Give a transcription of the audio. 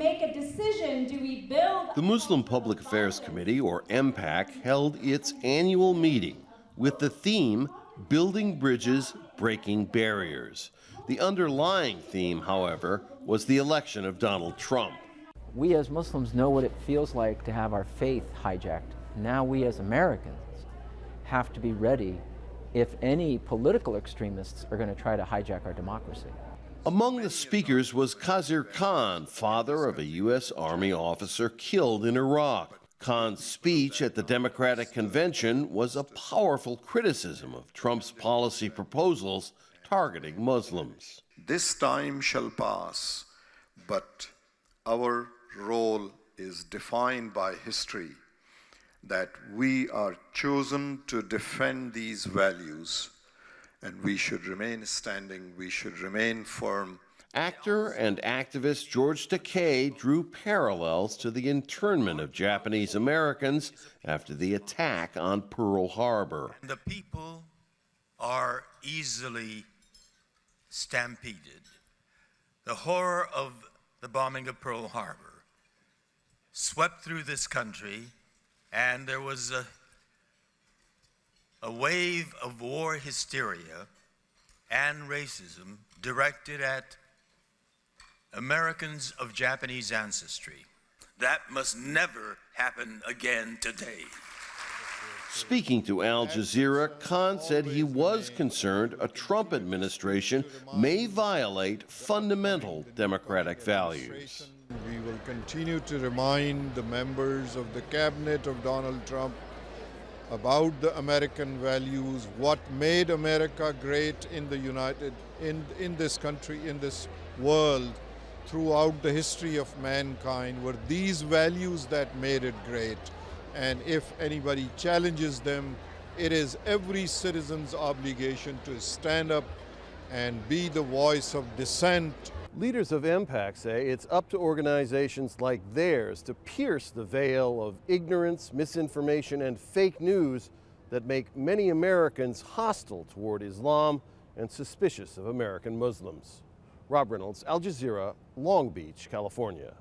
make a decision, do we build? The Muslim Public Affairs Committee, or MPAC, held its annual meeting with the theme, Building Bridges, Breaking Barriers. The underlying theme, however, was the election of Donald Trump. We as Muslims know what it feels like to have our faith hijacked. Now we as Americans have to be ready if any political extremists are going to try to hijack our democracy. Among the speakers was KHIZR Khan, father of a U.S. Army officer killed in Iraq. Khan's speech at the Democratic Convention was a powerful criticism of Trump's policy proposals targeting Muslims. This time shall pass, but our role is defined by history, that we are chosen to defend these values, and we should remain standing, we should remain firm. Actor and activist George TAKEI drew parallels to the internment of Japanese Americans after the attack on Pearl Harbor. The people are easily stampeded. The horror of the bombing of Pearl Harbor swept through this country, and there was a wave of war hysteria and racism directed at Americans of Japanese ancestry. That must never happen again today. Speaking to Al Jazeera, Khan said he was concerned a Trump administration may violate fundamental democratic values. We will continue to remind the members of the cabinet of Donald Trump about the American values, what made America great in this country, in this world, throughout the history of mankind, were these values that made it great. And if anybody challenges them, it is every citizen's obligation to stand up and be the voice of dissent. Leaders of MPAC say it's up to organizations like theirs to pierce the veil of ignorance, misinformation, and fake news that make many Americans hostile toward Islam and suspicious of American Muslims. Rob Reynolds, Al Jazeera, Long Beach, California.